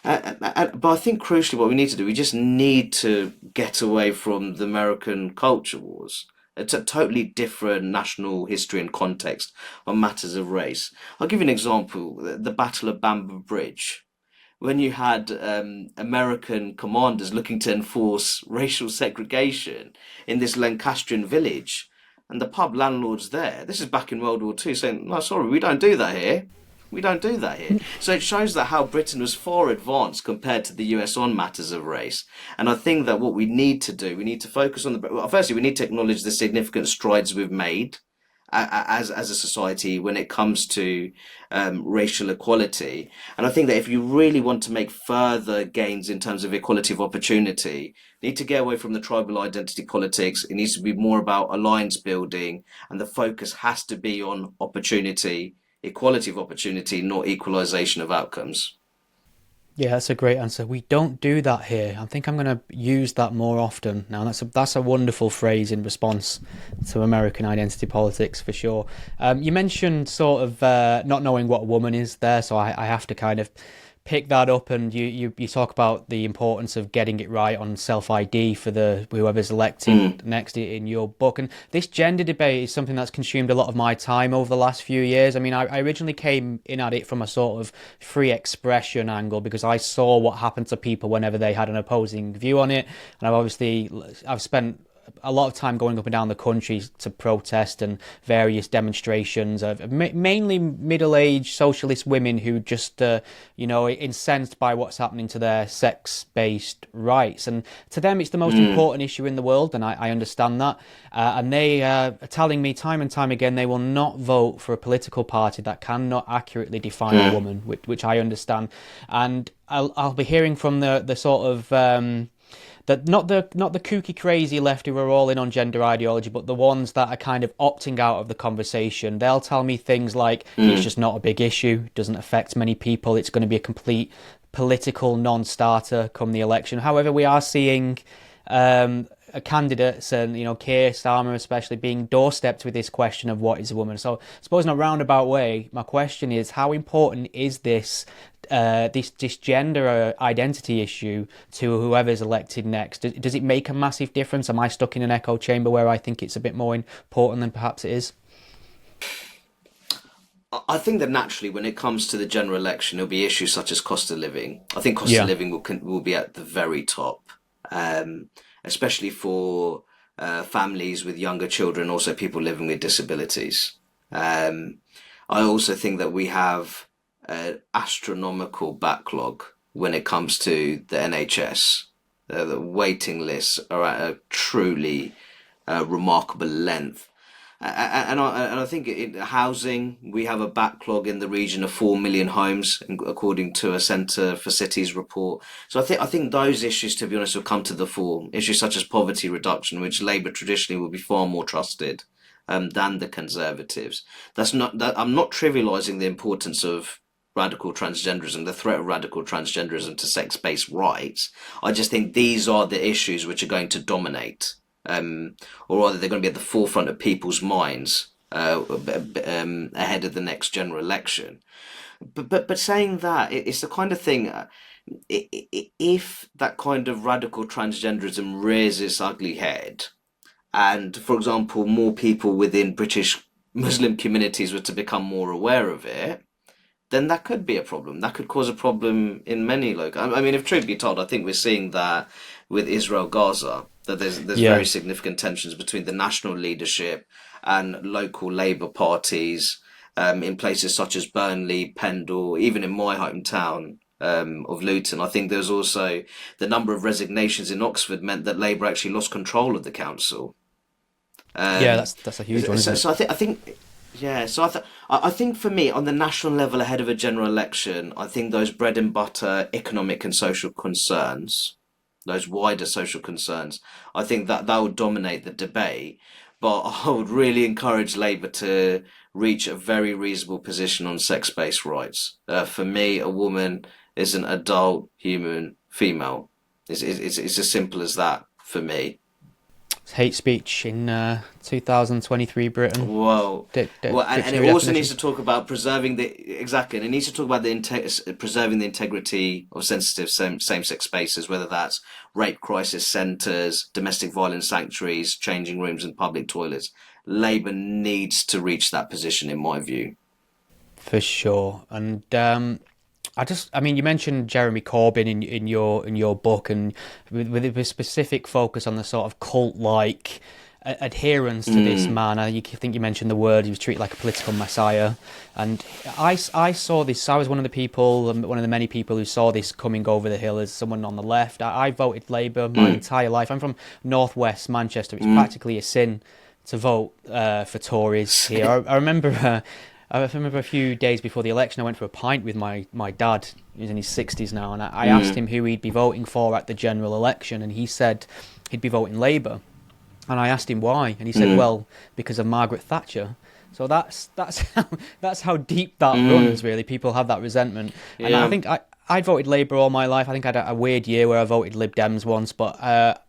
But I think crucially what we need to do, we just need to get away from the American culture wars. It's a totally different national history and context on matters of race. I'll give you an example, the Battle of Bamber Bridge. When you had American commanders looking to enforce racial segregation in this Lancastrian village, and the pub landlords there, this is back in World War II, saying, no, sorry, we don't do that here. We don't do that here. So it shows that how Britain was far advanced compared to the US on matters of race. And I think that what we need to do, we need to focus on firstly, we need to acknowledge the significant strides we've made as a society when it comes to racial equality. And I think that if you really want to make further gains in terms of equality of opportunity, you need to get away from the tribal identity politics. It needs to be more about alliance building, and the focus has to be on opportunity, equality of opportunity, not equalisation of outcomes. Yeah, that's a great answer. We don't do that here. I think I'm going to use that more often now. That's a wonderful phrase in response to American identity politics for sure. You mentioned sort of not knowing what a woman is there, so I have to kind of pick that up, and you talk about the importance of getting it right on self-ID for the whoever's elected next in your book. And this gender debate is something that's consumed a lot of my time over the last few years. I mean, I originally came in at it from a sort of free expression angle because I saw what happened to people whenever they had an opposing view on it. And I've spent a lot of time going up and down the country to protest and various demonstrations of mainly middle-aged socialist women who just, incensed by what's happening to their sex-based rights. And to them, it's the most important issue in the world, and I understand that. And they are telling me time and time again they will not vote for a political party that cannot accurately define a woman, which I understand. And I'll be hearing from the sort of that not the kooky crazy left who are all in on gender ideology, but the ones that are kind of opting out of the conversation. They'll tell me things like it's just not a big issue, doesn't affect many people, it's going to be a complete political non-starter come the election. However, we are seeing candidates and Keir Starmer especially being doorstepped with this question of what is a woman. So I suppose in a roundabout way, my question is, how important is this gender identity issue to whoever's elected next? Does it make a massive difference? Am I stuck in an echo chamber where I think it's a bit more important than perhaps it is? I think that naturally, when it comes to the general election, there'll be issues such as cost of living. I think cost of living will be at the very top. especially for families with younger children, also people living with disabilities. Um, I also think that we have an astronomical backlog when it comes to the NHS. The waiting lists are at a truly remarkable length. And I think in housing, we have a backlog in the region of 4 million homes, according to a Centre for Cities report. So I think those issues, to be honest, will come to the fore. Issues such as poverty reduction, which Labour traditionally will be far more trusted than the Conservatives. I'm not trivialising the importance of radical transgenderism, the threat of radical transgenderism to sex-based rights. I just think these are the issues which are going to dominate, or rather, they're going to be at the forefront of people's minds ahead of the next general election. But saying that, it's the kind of thing. If that kind of radical transgenderism rears its ugly head, and for example, more people within British Muslim communities were to become more aware of it, then that could be a problem. That could cause a problem in many local. I mean, if truth be told, I think we're seeing that with Israel Gaza, that there's Yeah. very significant tensions between the national leadership and local Labour parties in places such as Burnley, Pendle, even in my hometown. Of Luton. I think there's also the number of resignations in Oxford meant that Labour actually lost control of the council. Yeah, Um, that's a huge one, isn't it? so I think, yeah. So I think for me, on the national level, ahead of a general election, I think those bread and butter economic and social concerns, those wider social concerns, I think that would dominate the debate. But I would really encourage Labour to reach a very reasonable position on sex-based rights. For me, a woman is an adult human female. It's as simple as that for me. Hate speech in 2023 Britain. Well, and Dictionary it also needs definition. to talk about preserving the exactly, and it needs to talk about preserving the integrity of sensitive same-sex spaces, whether that's rape crisis centres, domestic violence sanctuaries, changing rooms, and public toilets. Labour needs to reach that position, in my view. For sure. And I mean, you mentioned Jeremy Corbyn in your book, and with a specific focus on the sort of cult-like adherence to this Mm, man. Think you mentioned the word, he was treated like a political messiah. And I saw this, I was one of the people, one of the many people who saw this coming over the hill as someone on the left. I voted Labour my mm, entire life. I'm from northwest Manchester. It's mm. practically a sin to vote for Tories here. I remember I remember a few days before the election, I went for a pint with my dad. He's in his 60s now, and I asked Mm, him who he'd be voting for at the general election, and he said he'd be voting Labour. And I asked him why, and he said, mm, "Well, because of Margaret Thatcher." So that's how deep that runs. mm. Really, people have that resentment, and I Yeah. think I voted Labour all my life. I think I had a weird year where I voted Lib Dems once, but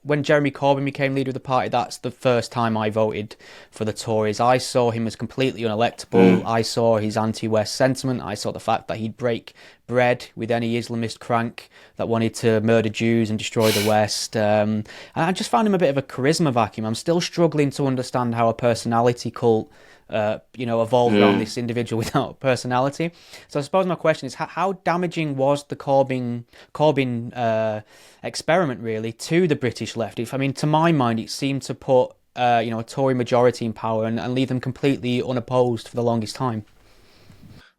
when Jeremy Corbyn became leader of the party, that's the first time I voted for the Tories. I saw him as completely unelectable. Mm, I saw his anti-West sentiment. I saw the fact that he'd break bread with any Islamist crank that wanted to murder Jews and destroy the West. And I just found him a bit of a charisma vacuum. I'm still struggling to understand how a personality cult evolved around mm. this individual without a personality. So I suppose my question is, how damaging was the Corbyn experiment really to the British left? If I mean, to my mind, it seemed to put a Tory majority in power and leave them completely unopposed for the longest time.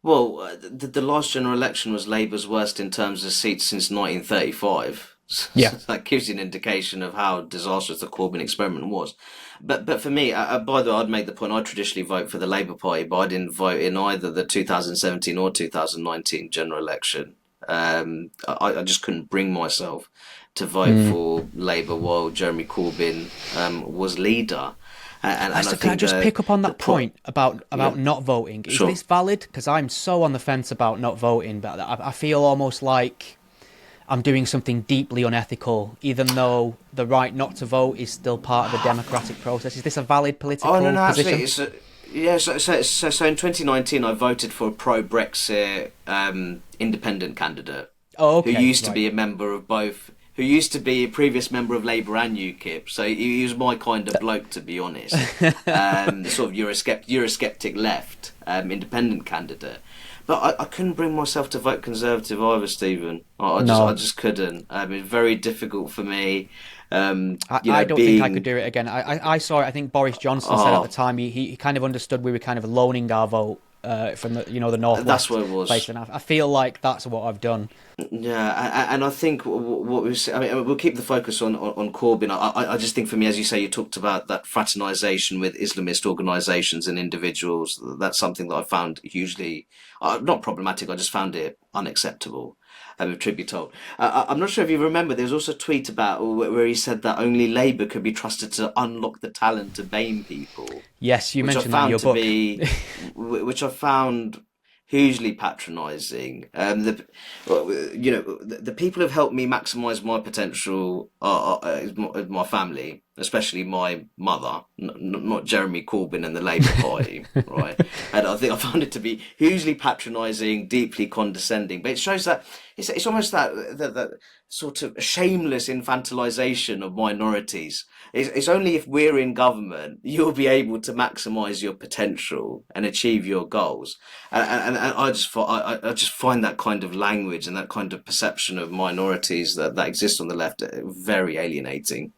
Well, the last general election was Labour's worst in terms of seats since 1935. Yeah. So that gives you an indication of how disastrous the Corbyn experiment was. But for me, by the way, I'd made the point I traditionally vote for the Labour Party, but I didn't vote in either the 2017 or 2019 general election. I just couldn't bring myself to vote Mm. for Labour while Jeremy Corbyn was leader. And I So can I think just pick up on the that pro point about yeah, not voting? Is sure. this valid? Because I'm so on the fence about not voting, but I feel almost like I'm doing something deeply unethical, even though the right not to vote is still part of the democratic process. Is this a valid Oh no, political no, position? absolutely. Yeah, so in 2019, I voted for a pro-Brexit independent candidate Oh, who okay, used to right. be a member of both, who used to be a previous member of Labour and UKIP. So he was my kind of bloke, to be honest. The sort of Eurosceptic left independent candidate. but I couldn't bring myself to vote Conservative either, Stephen. I No, just couldn't. It's very difficult for me. I don't think I could Being do it again. I saw it. I think Boris Johnson said at the oh, time he kind of understood we were kind of loaning our vote from the that's northwest what it place, was. and I feel like that's what I've done. Yeah, and I think what I mean, we'll keep the focus on Corbyn. I just think for me, as you say, you talked about that fraternization with Islamist organizations and individuals. That's something that I found hugely, not problematic. I just found it unacceptable. If truth be told, I'm not sure if you remember. There was also a tweet about where he said that only Labour could be trusted to unlock the talent to BAME people, Yes, you which I mentioned that in found your to book. be, which I found hugely patronising. The people who've helped me maximise my potential is my family, especially my mother, not Jeremy Corbyn and the Labour Party, right? And I think I found it to be hugely patronising, deeply condescending. But it shows that it's almost that sort of shameless infantilisation of minorities. It's only if we're in government you'll be able to maximise your potential and achieve your goals. And I just find that kind of language and that kind of perception of minorities that exists on the left very alienating.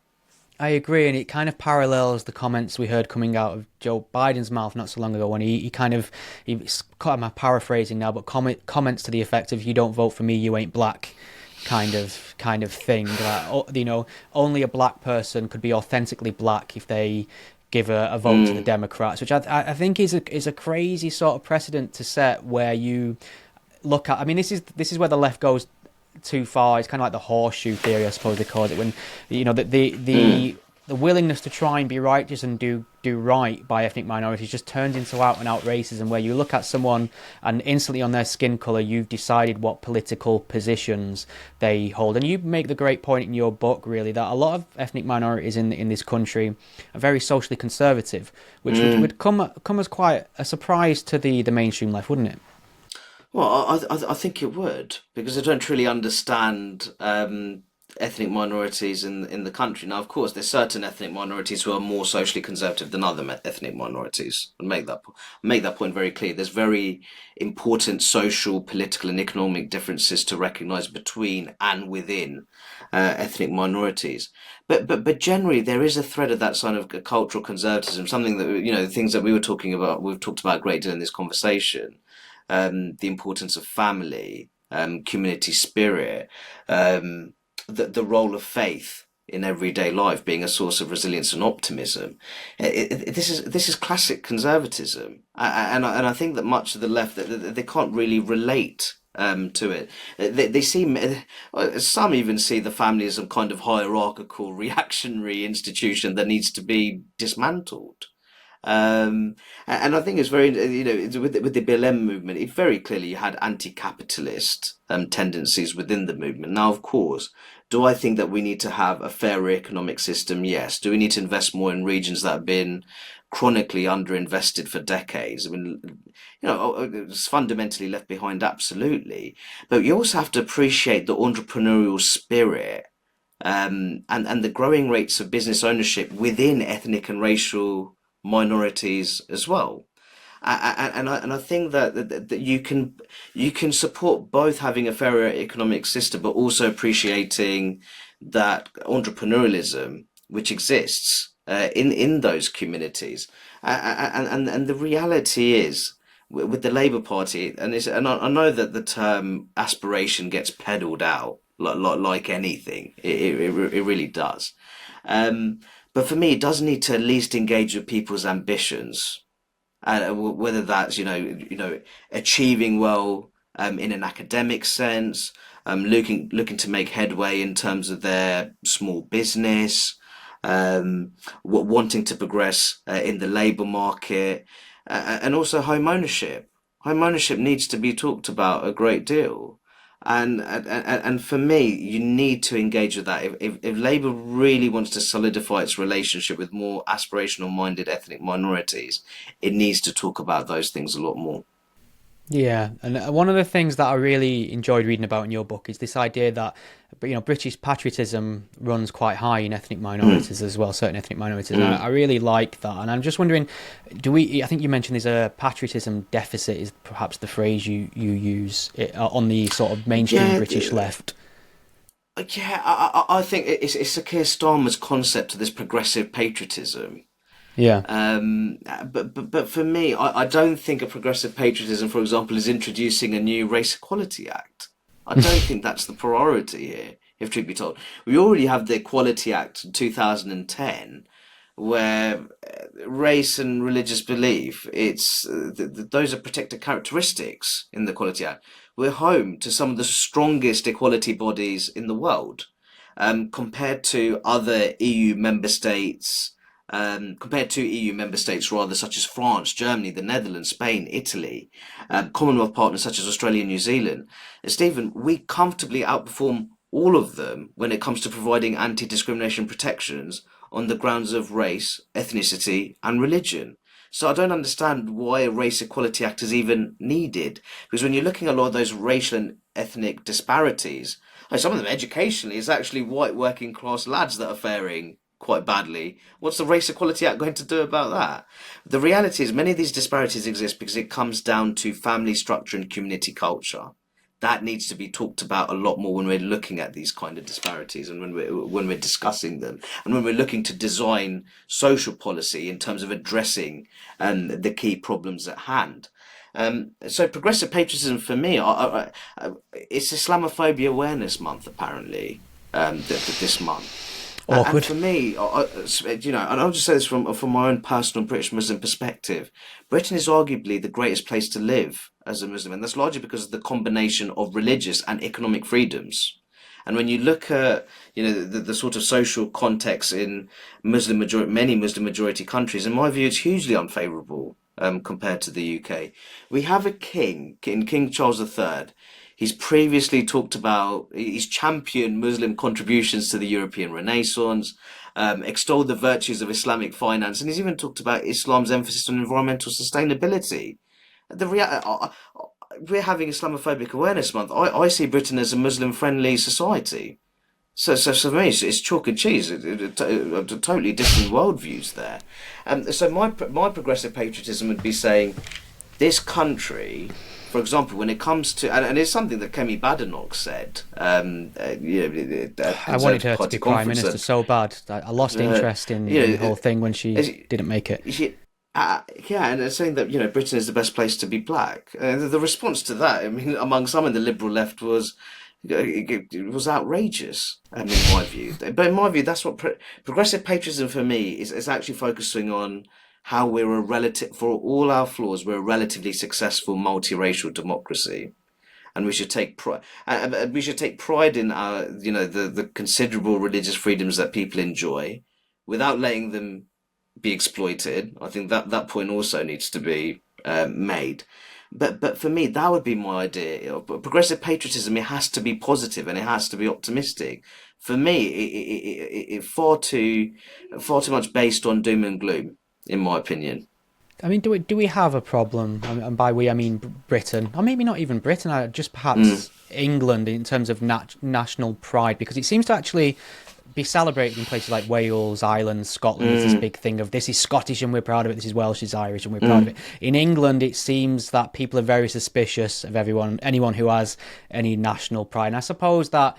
I agree, and it kind of parallels the comments we heard coming out of Joe Biden's mouth not so long ago when he kind of he's I'm paraphrasing now, but comments to the effect of "You don't vote for me, you ain't black," kind of thing. That only a black person could be authentically black if they give a vote to the Mm, Democrats, which I think is a crazy sort of precedent to set where you look at. I mean, this is where the left goes too far. It's kind of like the horseshoe theory, I suppose they call it, when mm. the willingness to try and be righteous and do right by ethnic minorities just turns into out and out racism, where you look at someone and instantly on their skin color you've decided what political positions they hold. And you make the great point in your book, really, that a lot of ethnic minorities in this country are very socially conservative, which would come as quite a surprise to the mainstream left, wouldn't it? Well, I think it would because I don't really understand ethnic minorities in the country. Now, of course, there's certain ethnic minorities who are more socially conservative than other ethnic minorities, and make that point very clear. There's very important social, political, and economic differences to recognise between and within ethnic minorities. But generally, there is a thread of that sort of cultural conservatism, something that things that we were talking about. We've talked about a great deal in this conversation, the importance of family, community spirit, the role of faith in everyday life being a source of resilience and optimism. This is classic conservatism, and I think that much of the left they can't really relate. To it, they seem some even see the family as some kind of hierarchical, reactionary institution that needs to be dismantled. And I think it's very, with the BLM movement, it very clearly had anti-capitalist tendencies within the movement. Now, of course, do I think that we need to have a fairer economic system? Yes. Do we need to invest more in regions that have been chronically underinvested for decades? I mean, it's fundamentally left behind, absolutely. But you also have to appreciate the entrepreneurial spirit and the growing rates of business ownership within ethnic and racial minorities as well. And I think that you can support both having a fairer economic system, but also appreciating that entrepreneurialism which exists in those communities. And the reality is with the Labour Party, and I know that the term aspiration gets peddled out like anything. It really does. Um, but for me, it does need to at least engage with people's ambitions, and whether that's achieving well in an academic sense, looking to make headway in terms of their small business, wanting to progress in the labour market, and also home ownership. Home ownership needs to be talked about a great deal. And for me, you need to engage with that. If Labour really wants to solidify its relationship with more aspirational minded ethnic minorities, it needs to talk about those things a lot more. Yeah, and one of the things that I really enjoyed reading about in your book is this idea that British patriotism runs quite high in ethnic minorities as well, certain ethnic minorities. And I really like that. And I'm just wondering, I think you mentioned there's a patriotism deficit is perhaps the phrase you use on the sort of mainstream Yeah, British left. yeah. I think it's a Keir Starmer's concept of this progressive patriotism. Yeah. But for me, I don't think a progressive patriotism, for example, is introducing a new race equality act. I don't think that's the priority here, if truth be told. We already have the Equality Act in 2010, where race and religious belief, those are protected characteristics in the Equality Act. We're home to some of the strongest equality bodies in the world, compared to other EU member states. Compared to EU member states rather, such as France, Germany, the Netherlands, Spain, Italy, Commonwealth partners such as Australia and New Zealand. And Stephen, we comfortably outperform all of them when it comes to providing anti-discrimination protections on the grounds of race, ethnicity, and religion. So I don't understand why a Race Equality Act is even needed. Because when you're looking at a lot of those racial and ethnic disparities, like some of them educationally, it's actually white working class lads that are faring quite badly. What's the Race Equality Act going to do about that? The reality is many of these disparities exist because it comes down to family structure and community culture. That needs to be talked about a lot more when we're looking at these kind of disparities and when we're discussing them and when we're looking to design social policy in terms of addressing the key problems at hand. So progressive patriotism for me, it's Islamophobia Awareness Month apparently, this month. And Awkward. for me, and I'll just say this from my own personal British Muslim perspective, Britain is arguably the greatest place to live as a Muslim, and that's largely because of the combination of religious and economic freedoms. And when you look at, the sort of social context in many Muslim majority countries, in my view, it's hugely unfavourable compared to the UK. We have a king, King Charles III. He's championed Muslim contributions to the European Renaissance, extolled the virtues of Islamic finance, and he's even talked about Islam's emphasis on environmental sustainability. We're having Islamophobic Awareness Month. I see Britain as a Muslim-friendly society. So for me, it's chalk and cheese. Totally different worldviews there. So my progressive patriotism would be saying this country, for example, when it comes to, and it's something that Kemi Badenoch said. I wanted her to be Prime Minister so bad. I lost interest in the whole thing when she didn't make it. Yeah, and it's saying that Britain is the best place to be black. The response to that, I mean, among some in the liberal left was it was outrageous. In my view, but in my view, that's what progressive patriotism for me is actually focusing on how we're for all our flaws, we're a relatively successful multiracial democracy, and we should take pride. And we should take pride in our, the considerable religious freedoms that people enjoy, without letting them be exploited. I think that point also needs to be made. But for me, that would be my idea. Progressive patriotism, it has to be positive and it has to be optimistic. For me, it far too much based on doom and gloom, in my opinion. I mean, do we have a problem? And by we, I mean Britain, or maybe not even Britain. Just perhaps England in terms of national pride, because it seems to actually be celebrated in places like Wales, Ireland, Scotland. There's this big thing of this is Scottish and we're proud of it. This is Welsh, is Irish and we're proud of it. In England, it seems that people are very suspicious of anyone who has any national pride. And I suppose that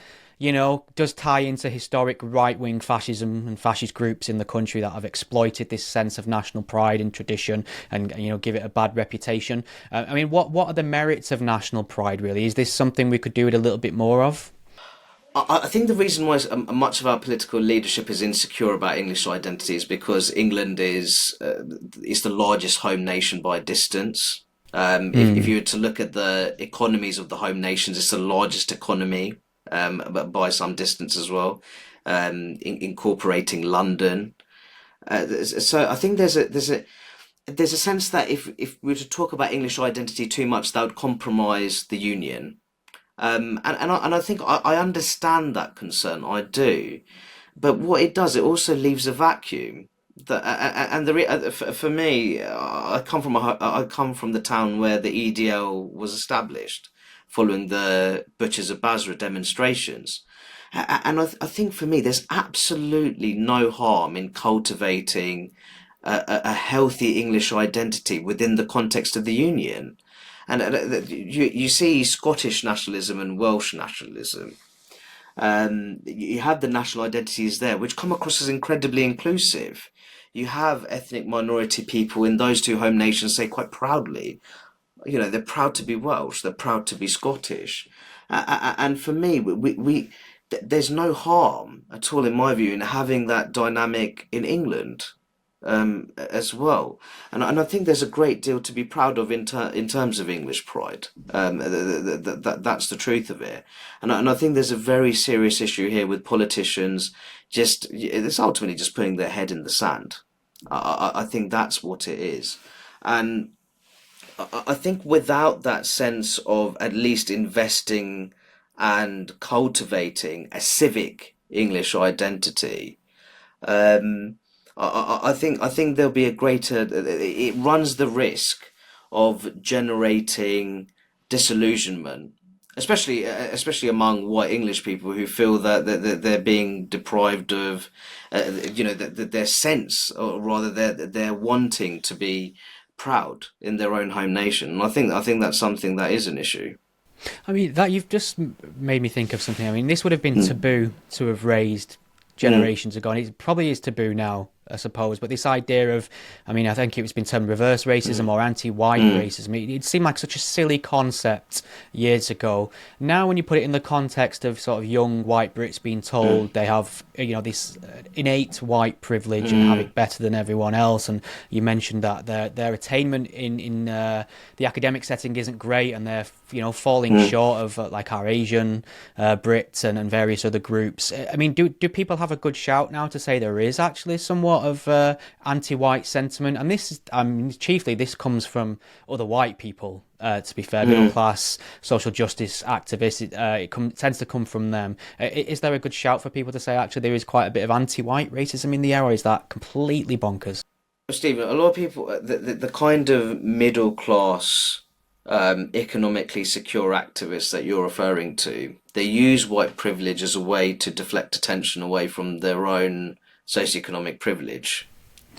does tie into historic right-wing fascism and fascist groups in the country that have exploited this sense of national pride and tradition and, give it a bad reputation. I mean, what are the merits of national pride, really? Is this something we could do with a little bit more of? I think the reason why much of our political leadership is insecure about English identity is because England is the largest home nation by distance. If you were to look at the economies of the home nations, it's the largest economy, but by some distance as well, incorporating London. So I think there's a sense that if we were to talk about English identity too much, that would compromise the union. And I think I understand that concern. I do, but what it does, it also leaves a vacuum. For me, I come from the town where the EDL was established, following the Butchers of Basra demonstrations. And I think for me, there's absolutely no harm in cultivating a healthy English identity within the context of the Union. And you see Scottish nationalism and Welsh nationalism. You have the national identities there, which come across as incredibly inclusive. You have ethnic minority people in those two home nations say quite proudly, they're proud to be Welsh, they're proud to be Scottish. And for me, there's no harm at all, in my view, in having that dynamic in England as well. And I think there's a great deal to be proud of in terms of English pride. That's the truth of it. And I think there's a very serious issue here with politicians. It's ultimately just putting their head in the sand. I think that's what it is. And I think without that sense of at least investing and cultivating a civic English identity, I think there'll be a greater. It runs the risk of generating disillusionment, especially among white English people who feel that they're being deprived of, their sense, or rather their wanting to be proud in their own home nation. And I think that's something that is an issue. I mean, that you've just made me think of something. I mean, this would have been taboo to have raised generations ago, and it probably is taboo now, I suppose. But this idea of, I mean, I think it's been termed reverse racism or anti-white racism. It seemed like such a silly concept years ago. Now, when you put it in the context of sort of young white Brits being told they have, this innate white privilege and have it better than everyone else, and you mentioned that their attainment in the academic setting isn't great, and they're falling short of like our Asian Brits and various other groups. I mean, do people have a good shout now to say there is actually somewhat of anti-white sentiment? And this is, chiefly this comes from other white people. To be fair, middle class social justice activists, it tends to come from them. Is there a good shout for people to say actually there is quite a bit of anti-white racism in the air, or is that completely bonkers? Stephen, a lot of people, the kind of middle class, economically secure activists that you're referring to, they use white privilege as a way to deflect attention away from their own socioeconomic privilege.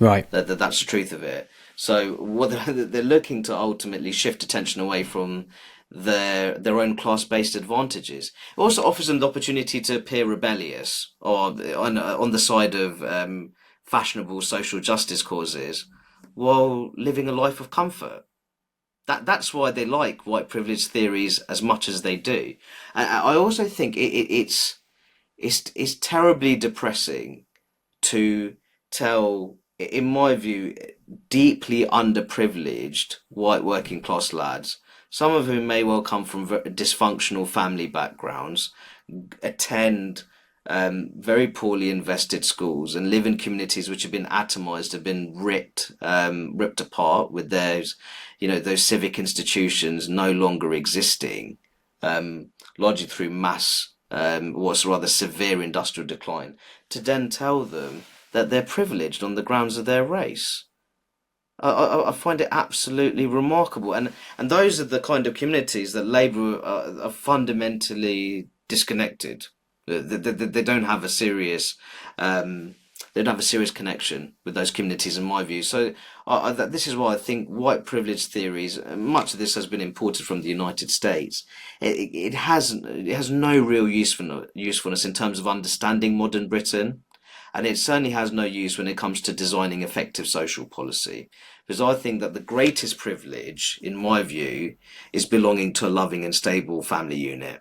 Right. That's the truth of it. So what they're looking to ultimately shift attention away from their own class-based advantages. It also offers them the opportunity to appear rebellious or on the side of fashionable social justice causes while living a life of comfort. That's why they like white privilege theories as much as they do. And I also think it's terribly depressing to tell, in my view, deeply underprivileged white working class lads, some of whom may well come from dysfunctional family backgrounds, attend very poorly invested schools and live in communities which have been atomized, have been ripped apart, with those civic institutions no longer existing, largely through mass, what's rather severe industrial decline, to then tell them that they're privileged on the grounds of their race. I find it absolutely remarkable, and those are the kind of communities that Labour are fundamentally disconnected. They don't have a serious, connection with those communities, in my view. So this is why I think white privilege theories, much of this has been imported from the United States. It has no real usefulness in terms of understanding modern Britain. And it certainly has no use when it comes to designing effective social policy. Because I think that the greatest privilege, in my view, is belonging to a loving and stable family unit.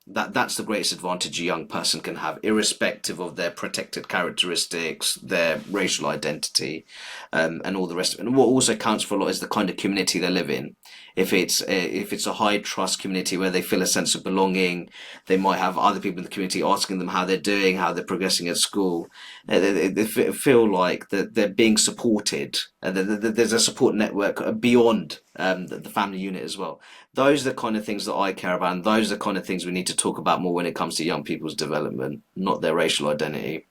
That's the greatest advantage a young person can have, irrespective of their protected characteristics, their racial identity, and all the rest of it. And what also counts for a lot is the kind of community they live in. If it's a high trust community where they feel a sense of belonging, they might have other people in the community asking them how they're doing, how they're progressing at school. They feel like that they're being supported, and there's a support network beyond the family unit as well. Those are the kind of things that I care about, and those are the kind of things we need to talk about more when it comes to young people's development, not their racial identity.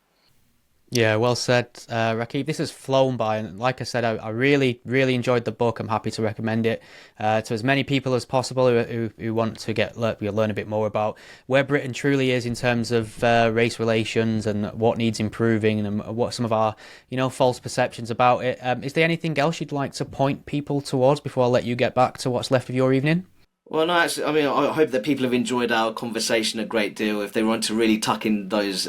Yeah, well said, Rakib. This has flown by, and like I said, I really, really enjoyed the book. I'm happy to recommend it to as many people as possible who want to learn a bit more about where Britain truly is in terms of race relations and what needs improving and what some of our, false perceptions about it. Is there anything else you'd like to point people towards before I let you get back to what's left of your evening? Well, no, actually, I mean, I hope that people have enjoyed our conversation a great deal. If they want to really tuck into those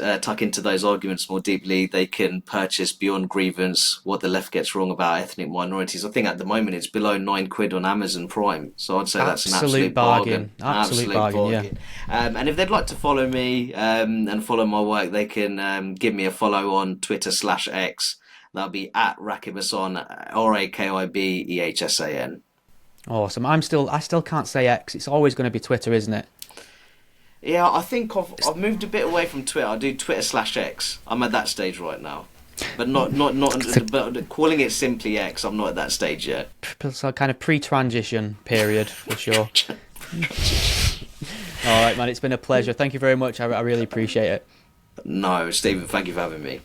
arguments more deeply, they can purchase Beyond Grievance: What the Left Gets Wrong About Ethnic Minorities. I think at the moment it's below £9 on Amazon Prime, so I'd say that's an Absolute absolute bargain. bargain. Absolute Absolute bargain, yeah. bargain. And if they'd like to follow me and follow my work, they can give me a follow on Twitter/X. That'll be at Rakib Ehsan, RAKIBEHSAN. Awesome. I still can't say X. It's always going to be Twitter, isn't it? Yeah, I think I've moved a bit away from Twitter. I do Twitter/X. I'm at that stage right now, but not. But calling it simply X, I'm not at that stage yet. So kind of pre-transition period for sure. All right, man. It's been a pleasure. Thank you very much. I really appreciate it. No, Stephen, thank you for having me.